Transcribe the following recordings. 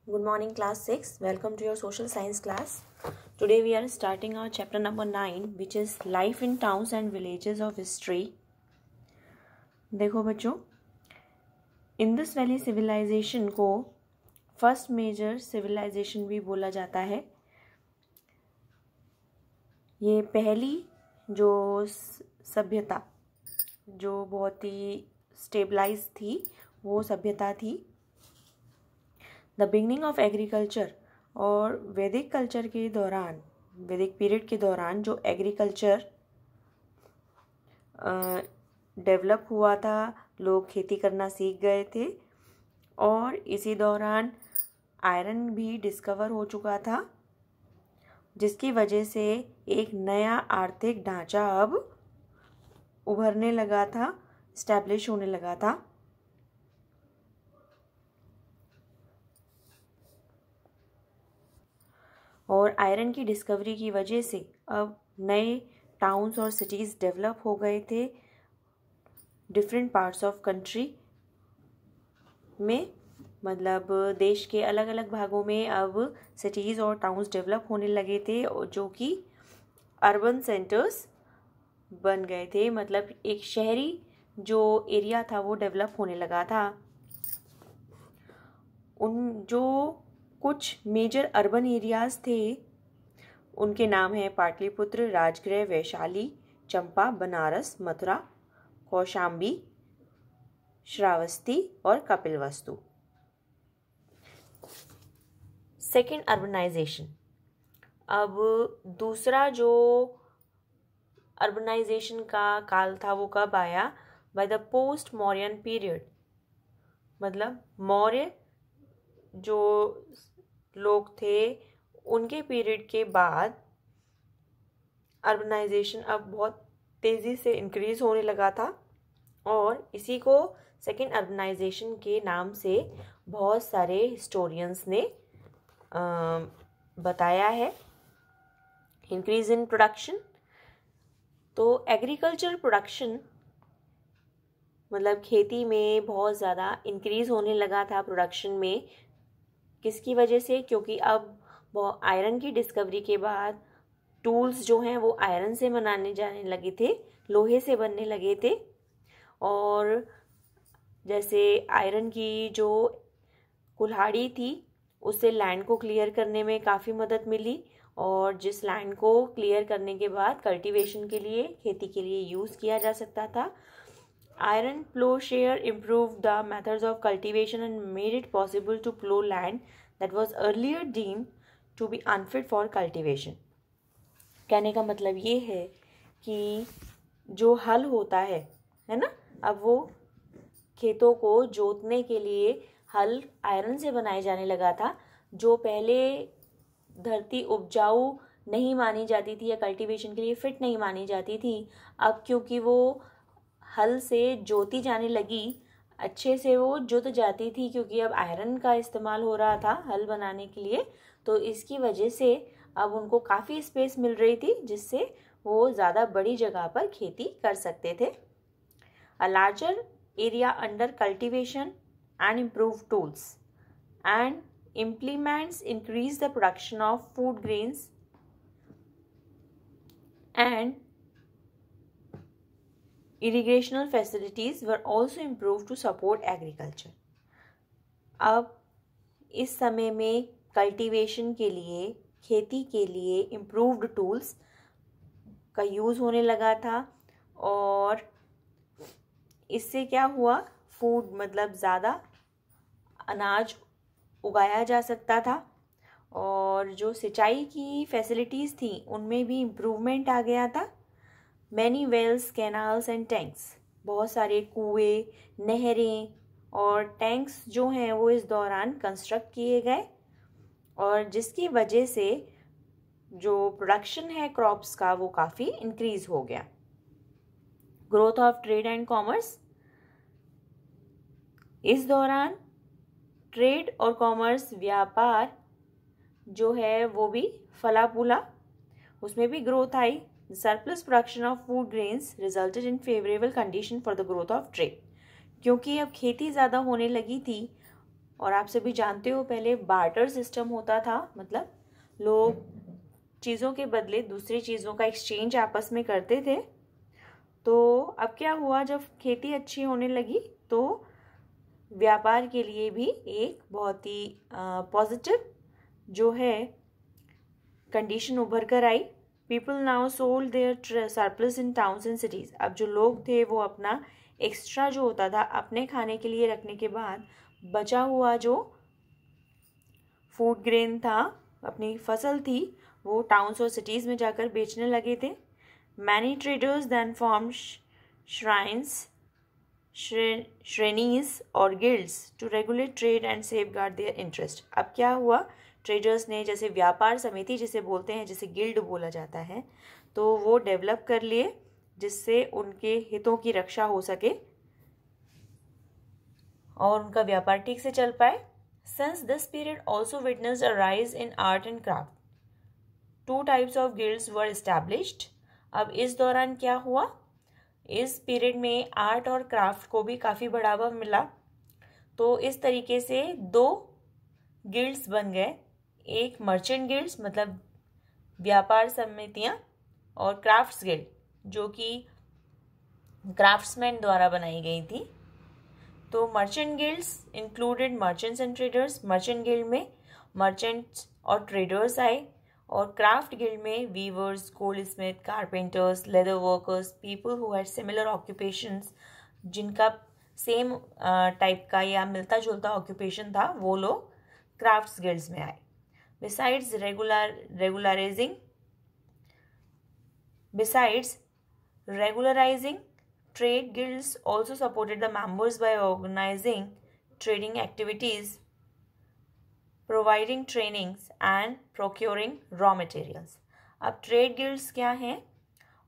Good morning, class 6. Welcome to your social science class. Today we are starting our chapter number 9, which is life in towns and villages of history. देखो बच्चों, Indus valley civilisation को first major civilisation भी बोला जाता है. ये पहली जो सभ्यता जो बहुत ही स्टेबलाइज थी वो सभ्यता थी. द बिगनिंग ऑफ एग्रीकल्चर और वैदिक कल्चर के दौरान, वैदिक पीरियड के दौरान जो एग्रीकल्चर डेवलप हुआ था, लोग खेती करना सीख गए थे और इसी दौरान आयरन भी डिस्कवर हो चुका था, जिसकी वजह से एक नया आर्थिक ढांचा अब उभरने लगा था, स्टैब्लिश होने लगा था. और आयरन की डिस्कवरी की वजह से अब नए टाउन्स और सिटीज़ डेवलप हो गए थे डिफरेंट पार्ट्स ऑफ कंट्री में. मतलब देश के अलग अलग भागों में अब सिटीज़ और टाउन्स डेवलप होने लगे थे जो कि अर्बन सेंटर्स बन गए थे. मतलब एक शहरी जो एरिया था वो डेवलप होने लगा था. उन जो कुछ मेजर अर्बन एरियाज थे उनके नाम हैं पाटलिपुत्र, राजगृह, वैशाली, चंपा, बनारस, मथुरा, कौशाम्बी, श्रावस्ती और कपिलवस्तु. Second urbanisation. अब दूसरा जो अर्बनाइजेशन का काल था वो कब आया? By the post Mauryan period. मतलब मौर्य जो लोग थे उनके पीरियड के बाद अर्बनाइजेशन अब बहुत तेज़ी से इंक्रीज होने लगा था और इसी को सेकेंड अर्बनाइजेशन के नाम से बहुत सारे हिस्टोरियंस ने बताया है. Increase in production. तो एग्रीकल्चर प्रोडक्शन मतलब खेती में बहुत ज़्यादा इंक्रीज होने लगा था प्रोडक्शन में. किसकी वजह से? क्योंकि अब आयरन की डिस्कवरी के बाद टूल्स जो हैं वो आयरन से बनाने जाने लगे थे, लोहे से बनने लगे थे. और जैसे आयरन की जो कुल्हाड़ी थी उससे लैंड को क्लियर करने में काफ़ी मदद मिली और जिस लैंड को क्लियर करने के बाद कल्टीवेशन के लिए, खेती के लिए यूज़ किया जा सकता था. Iron plowshare improved the methods of cultivation and made it possible to plow land that was earlier deemed to be unfit for cultivation. कहने का मतलब ये है कि जो हल होता है ना, अब वो खेतों को जोतने के लिए हल आयरन से बनाए जाने लगा था. जो पहले धरती उपजाऊ नहीं मानी जाती थी या कल्टीवेशन के लिए फिट नहीं मानी जाती थी, अब क्योंकि वो हल से जोती जाने लगी, अच्छे से वो जुत जाती थी क्योंकि अब आयरन का इस्तेमाल हो रहा था हल बनाने के लिए. तो इसकी वजह से अब उनको काफ़ी स्पेस मिल रही थी जिससे वो ज़्यादा बड़ी जगह पर खेती कर सकते थे. A larger area under cultivation and improve tools and implements increase the production of food grains and irrigational facilities were also improved to support agriculture. अब इस समय में कल्टीवेशन के लिए, खेती के लिए इम्प्रूव्ड टूल्स का यूज़ होने लगा था और इससे क्या हुआ? फूड मतलब ज़्यादा अनाज उगाया जा सकता था और जो सिंचाई की फैसिलिटीज़ थी उनमें भी इम्प्रूवमेंट आ गया था. Many wells, canals and tanks, बहुत सारे कुएं, नहरें और टैंक्स जो हैं वो इस दौरान कंस्ट्रक्ट किए गए और जिसकी वजह से जो प्रोडक्शन है क्रॉप्स का वो काफ़ी इंक्रीज हो गया. Growth of trade and commerce. इस दौरान ट्रेड और कॉमर्स, व्यापार जो है वो भी फला फूला, उसमें भी growth I. The surplus production of food grains resulted in favorable condition for the growth of trade. क्योंकि अब खेती ज़्यादा होने लगी थी और आप सभी जानते हो पहले बार्टर सिस्टम होता था, मतलब लोग चीज़ों के बदले दूसरी चीज़ों का एक्सचेंज आपस में करते थे। तो अब क्या हुआ, जब खेती अच्छी होने लगी तो व्यापार के लिए भी एक बहुत ही पॉजिटिव जो है कंडीशन उभर कर आई। People now sold their surplus in towns and cities. अब जो लोग थे वो अपना एक्स्ट्रा जो होता था अपने खाने के लिए रखने के बाद बचा हुआ जो फूड ग्रेन था, अपनी फसल थी, वो टाउन्स और सिटीज़ में जाकर बेचने लगे थे। Many traders then form shrines, श्रेणीज और guilds to regulate trade and safeguard their interest. अब क्या हुआ, ट्रेडर्स ने जैसे व्यापार समिति जिसे बोलते हैं, जिसे गिल्ड बोला जाता है, तो वो डेवलप कर लिए जिससे उनके हितों की रक्षा हो सके और उनका व्यापार ठीक से चल पाए। Since this period also witnessed a rise in art and craft. Two types of guilds were established. अब इस दौरान क्या हुआ, इस पीरियड में आर्ट और क्राफ्ट को भी काफ़ी बढ़ावा मिला। तो इस तरीके से दो गिल्ड्स बन गए, एक मर्चेंट गिल्ड्स मतलब व्यापार समितियाँ, और क्राफ्ट्स गिल्ड जो कि क्राफ्ट्समैन द्वारा बनाई गई थी। तो merchant guilds included merchants and traders. Merchant guild में मर्चेंट्स और ट्रेडर्स आए, और क्राफ्ट गिल्ड में weavers, goldsmith, carpenters, leather workers, people who had similar occupations, जिनका सेम टाइप का या मिलता जुलता ऑक्यूपेशन था, वो लोग क्राफ्ट्स गिल्ड्स में आए। Besides regularizing, trade guilds also supported the members by organizing trading activities, providing trainings and procuring raw materials. अब ट्रेड गिल्ड्स क्या हैं,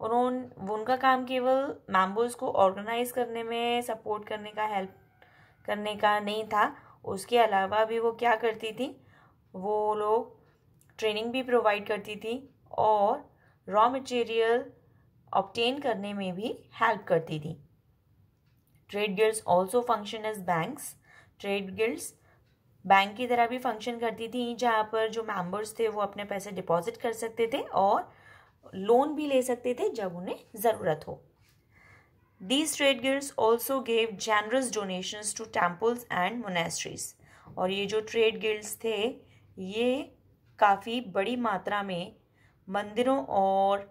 उनका काम केवल मेंबर्स को ऑर्गेनाइज करने में सपोर्ट करने का, हेल्प करने का नहीं था। उसके अलावा भी वो क्या करती थी, वो लोग ट्रेनिंग भी प्रोवाइड करती थी और रॉ मटेरियल ऑब्टेन करने में भी हेल्प करती थी। Trade guilds also function as banks. Trade guilds bank की तरह भी फंक्शन करती थी, जहाँ पर जो मेंबर्स थे वो अपने पैसे डिपॉजिट कर सकते थे और लोन भी ले सकते थे जब उन्हें ज़रूरत हो। These trade guilds also gave generous donations to temples and monasteries. और ये जो ट्रेड गिल्ड्स थे ये काफ़ी बड़ी मात्रा में मंदिरों और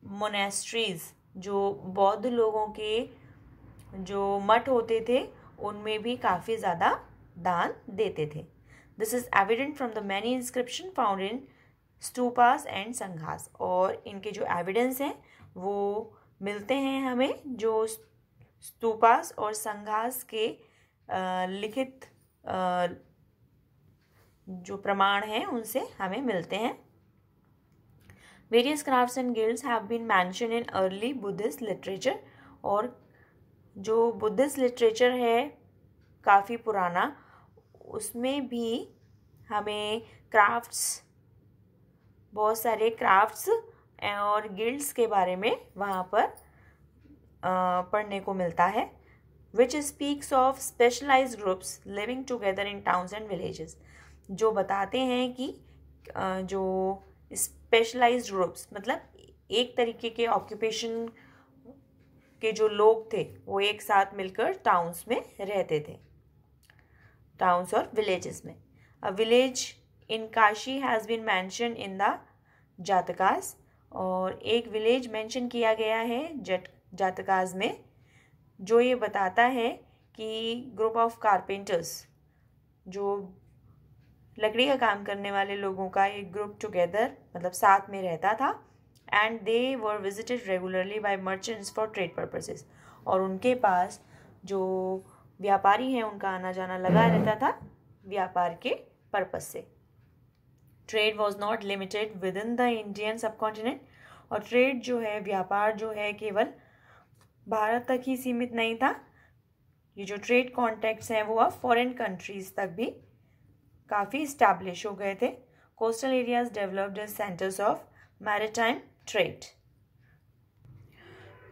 मोनेस्ट्रीज, जो बौद्ध लोगों के जो मठ होते थे, उनमें भी काफ़ी ज़्यादा दान देते थे। This is evident from the many inscription found in stupas and sanghas. और इनके जो एविडेंस हैं वो मिलते हैं हमें जो स्तूपास और संघास के लिखित जो प्रमाण हैं उनसे हमें मिलते हैं। Various crafts and guilds have been mentioned in early Buddhist literature. और जो बुद्धिस्ट लिटरेचर है काफ़ी पुराना, उसमें भी हमें क्राफ्ट्स, बहुत सारे क्राफ्ट्स और गिल्ड्स के बारे में वहाँ पर पढ़ने को मिलता है। Which speaks of specialised groups living together in towns and villages, जो बताते हैं कि जो स्पेशलाइज्ड ग्रुप्स मतलब एक तरीके के ऑक्यूपेशन के जो लोग थे वो एक साथ मिलकर टाउन्स में रहते थे, टाउन्स और विलेजेस में। A village in Kashi has been mention in the Jatakas, और एक विलेज मेंशन किया गया है जातकास में, जो ये बताता है कि ग्रुप ऑफ कारपेंटर्स, जो लकड़ी का काम करने वाले लोगों का एक ग्रुप टुगेदर मतलब साथ में रहता था, and they were visited regularly by merchants for trade purposes. और उनके पास जो व्यापारी हैं उनका आना जाना लगा रहता था व्यापार के पर्पस से। Trade was not limited with in the Indian subcontinent, और ट्रेड जो है, व्यापार जो है, केवल भारत तक ही सीमित नहीं था। ये जो ट्रेड कॉन्टैक्ट्स हैं वो अब फॉरेन कंट्रीज तक भी काफ़ी इस्टेब्लिश हो गए थे। Coastal areas developed as centres of maritime trade.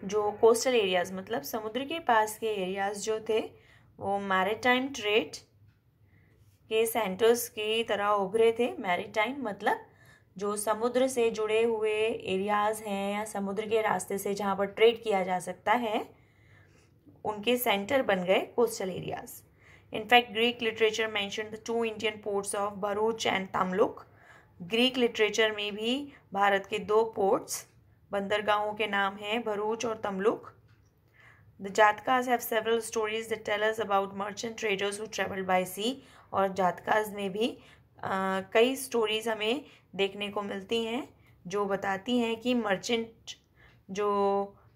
जो कोस्टल एरियाज मतलब समुद्र के पास के एरियाज जो थे वो मैरिटाइम ट्रेड के सेंटर्स की तरह उभरे थे। मैरीटाइम मतलब जो समुद्र से जुड़े हुए एरियाज़ हैं या समुद्र के रास्ते से जहाँ पर ट्रेड किया जा सकता है, उनके सेंटर बन गए coastal areas. In fact Greek literature mention the 2 Indian ports of Bharuch and Tamluk. Greek literature में भी भारत के 2 पोर्ट्स, बंदरगाहों के नाम हैं भरूच और Tamluk. The Jatakas have several stories that tell us about merchant traders who traveled by sea। और जातकास में भी कई स्टोरीज हमें देखने को मिलती हैं जो बताती हैं कि मर्चेंट जो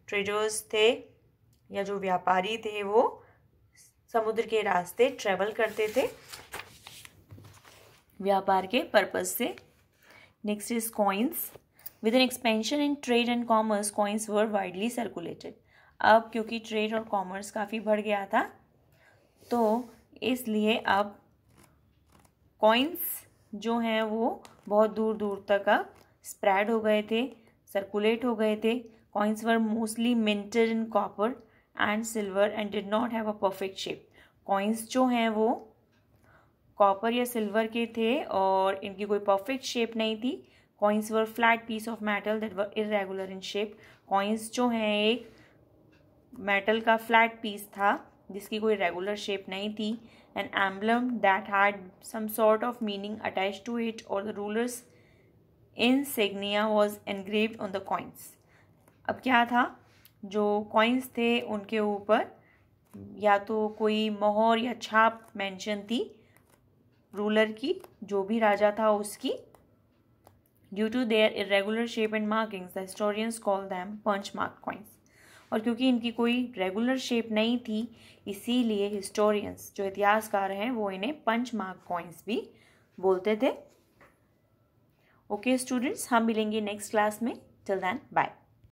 ट्रेडर्स थे या जो व्यापारी थे वो समुद्र के रास्ते ट्रेवल करते थे व्यापार के पर्पस से। Next is coins. With N expansion in trade and commerce, coins were widely circulated. अब क्योंकि ट्रेड और कॉमर्स काफ़ी बढ़ गया था तो इसलिए अब कॉइन्स जो हैं वो बहुत दूर दूर तक अब स्प्रेड हो गए थे, सर्कुलेट हो गए थे। Coins were mostly minted in copper and silver and did not have a perfect shape. Coins जो हैं वो कॉपर या सिल्वर के थे और इनकी कोई परफेक्ट शेप नहीं थी। Coins were flat piece of metal that were irregular in shape. Coins जो हैं एक मेटल का फ्लैट पीस था जिसकी कोई रेगुलर शेप नहीं थी। An emblem that had some sort of meaning attached to it or the ruler's insignia was engraved on the coins। अब क्या था, जो कॉइन्स थे उनके ऊपर या तो कोई मोहर या छाप मेंशन थी रूलर की, जो भी राजा था उसकी। Due to their irregular shape and markings, the historians call them punch mark coins। और क्योंकि इनकी कोई रेगुलर शेप नहीं थी इसीलिए हिस्टोरियंस जो इतिहासकार हैं वो इन्हें पंच मार्क कॉइन्स भी बोलते थे। ओके स्टूडेंट्स, हम मिलेंगे नेक्स्ट क्लास में। Till then bye.